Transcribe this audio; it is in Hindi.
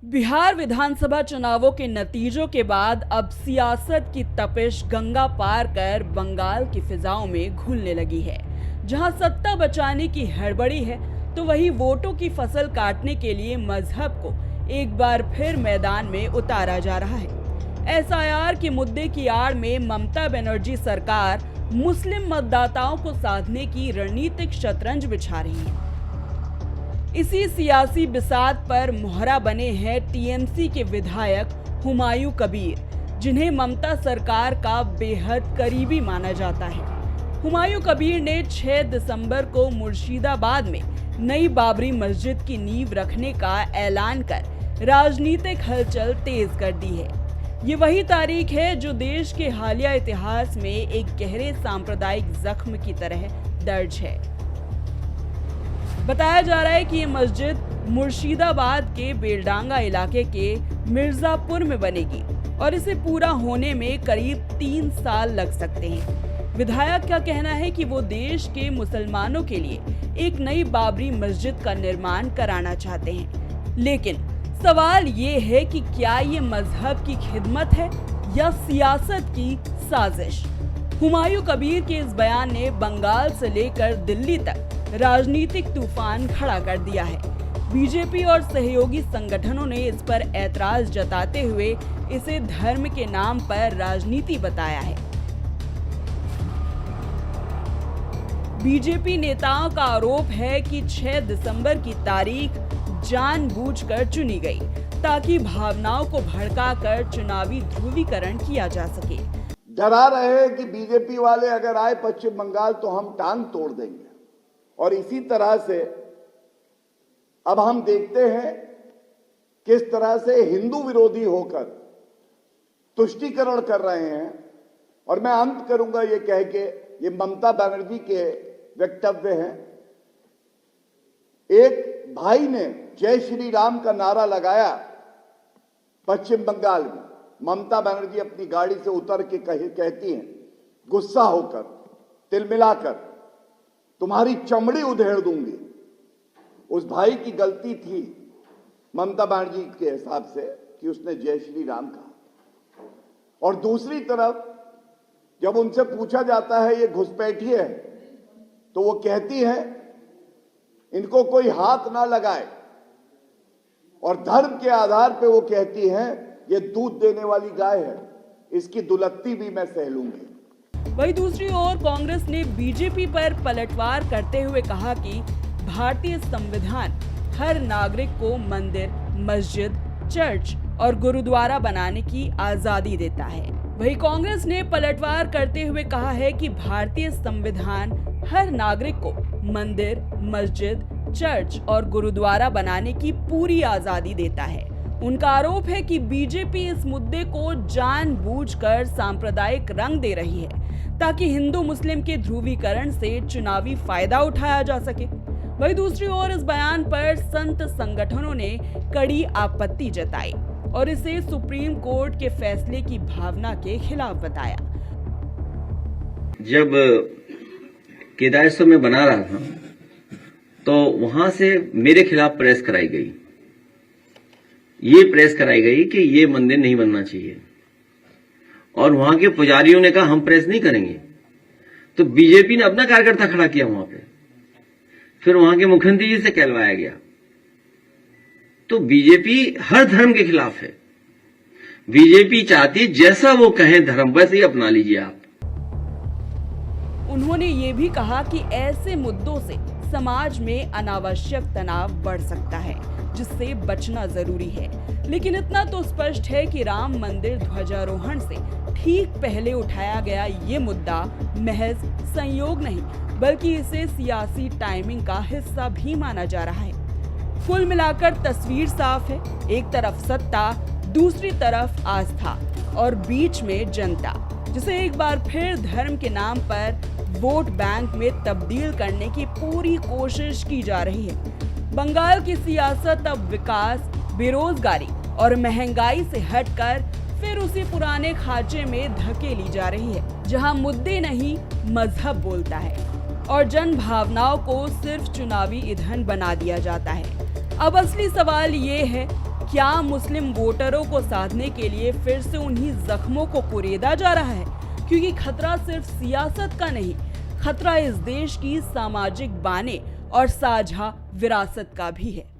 बिहार विधानसभा चुनावों के नतीजों के बाद अब सियासत की तपिश गंगा पार कर बंगाल की फिजाओं में घुलने लगी है। जहां सत्ता बचाने की हड़बड़ी है, तो वहीं वोटों की फसल काटने के लिए मजहब को एक बार फिर मैदान में उतारा जा रहा है। एसआईआर के मुद्दे की आड़ में ममता बनर्जी सरकार मुस्लिम मतदाताओं को साधने की रणनीतिक शतरंज बिछा रही है। इसी सियासी बिसात पर मोहरा बने हैं टीएमसी के विधायक हुमायूं कबीर, जिन्हें ममता सरकार का बेहद करीबी माना जाता है। हुमायूं कबीर ने 6 दिसंबर को मुर्शिदाबाद में नई बाबरी मस्जिद की नींव रखने का ऐलान कर राजनीतिक हलचल तेज कर दी है। ये वही तारीख है जो देश के हालिया इतिहास में एक गहरे सांप्रदायिक जख्म की तरह दर्ज है। बताया जा रहा है कि ये मस्जिद मुर्शिदाबाद के बेलडांगा इलाके के मिर्जापुर में बनेगी और इसे पूरा होने में करीब 3 साल लग सकते हैं। विधायक का कहना है कि वो देश के मुसलमानों के लिए एक नई बाबरी मस्जिद का निर्माण कराना चाहते हैं। लेकिन सवाल ये है कि क्या ये मजहब की खिदमत है या सियासत की साजिश। हुमायूं कबीर के इस बयान ने बंगाल से लेकर दिल्ली तक राजनीतिक तूफान खड़ा कर दिया है। बीजेपी और सहयोगी संगठनों ने इस पर ऐतराज जताते हुए इसे धर्म के नाम पर राजनीति बताया है। बीजेपी नेताओं का आरोप है कि 6 दिसंबर की तारीख जानबूझकर चुनी गई ताकि भावनाओं को भड़काकर चुनावी ध्रुवीकरण किया जा सके। डरा रहे हैं कि बीजेपी वाले अगर आए पश्चिम बंगाल तो हम टांग तोड़ देंगे, और इसी तरह से अब हम देखते हैं किस तरह से हिंदू विरोधी होकर तुष्टीकरण कर रहे हैं। और मैं अंत करूंगा ये कह के, ये ममता बनर्जी के वक्तव्य हैं। एक भाई ने जय श्री राम का नारा लगाया पश्चिम बंगाल में। ममता बनर्जी अपनी गाड़ी से उतर के कहती हैं गुस्सा होकर, तिलमिलाकर, तुम्हारी चमड़ी उधेड़ दूंगी। उस भाई की गलती थी ममता बनर्जी के हिसाब से कि उसने जय श्री राम कहा। और दूसरी तरफ जब उनसे पूछा जाता है ये घुसपैठी है, तो वो कहती है इनको कोई हाथ ना लगाए, और धर्म के आधार पे वो कहती है ये दूध देने वाली गाय है, इसकी दुलत्ती भी मैं सह लूंगी। वहीं दूसरी ओर कांग्रेस ने बीजेपी पर पलटवार करते हुए कहा कि भारतीय संविधान हर नागरिक को मंदिर, मस्जिद, चर्च और गुरुद्वारा बनाने की आजादी देता है। वहीं कांग्रेस ने पलटवार करते हुए कहा है कि भारतीय संविधान हर नागरिक को मंदिर, मस्जिद, चर्च और गुरुद्वारा बनाने की पूरी आजादी देता है। उनका आरोप है कि बीजेपी इस मुद्दे को जानबूझकर सांप्रदायिक रंग दे रही है ताकि हिंदू मुस्लिम के ध्रुवीकरण से चुनावी फायदा उठाया जा सके। वहीं दूसरी ओर इस बयान पर संत संगठनों ने कड़ी आपत्ति जताई और इसे सुप्रीम कोर्ट के फैसले की भावना के खिलाफ बताया। जब केदारेश्वर में बना रहा था तो वहां से मेरे खिलाफ प्रेस कराई गई। ये प्रेस कराई गई कि ये मंदिर नहीं बनना चाहिए, और वहां के पुजारियों ने कहा हम प्रेस नहीं करेंगे। तो बीजेपी ने अपना कार्यकर्ता खड़ा किया वहां पे, फिर वहां के मुख्यमंत्री जी से कहलवाया गया। तो बीजेपी हर धर्म के खिलाफ है। बीजेपी चाहती जैसा वो कहें धर्म वैसे ही अपना लीजिए आप। उन्होंने ये भी कहा कि ऐसे मुद्दों से समाज में अनावश्यक तनाव बढ़ सकता है, जिससे बचना जरूरी है। लेकिन इतना तो स्पष्ट है कि राम मंदिर ध्वजारोहण से ठीक पहले उठाया गया ये मुद्दा महज संयोग नहीं, बल्कि इसे सियासी टाइमिंग का हिस्सा भी माना जा रहा है। कुल मिलाकर तस्वीर साफ है। एक तरफ सत्ता, दूसरी तरफ आस्था और बीच में जनता, जिसे एक बार फिर धर्म के नाम पर वोट बैंक में तब्दील करने की पूरी कोशिश की जा रही है। बंगाल की सियासत अब विकास, बेरोजगारी और महंगाई से हटकर फिर उसी पुराने खांचे में धकेली जा रही है, जहां मुद्दे नहीं मजहब बोलता है और जन भावनाओं को सिर्फ चुनावी ईंधन बना दिया जाता है। अब असली सवाल ये है क्या मुस्लिम वोटरों को साधने के लिए फिर से उन्हीं जख्मों को कुरेदा जा रहा है? क्योंकि खतरा सिर्फ सियासत का नहीं, खतरा इस देश की सामाजिक बाने और साझा विरासत का भी है।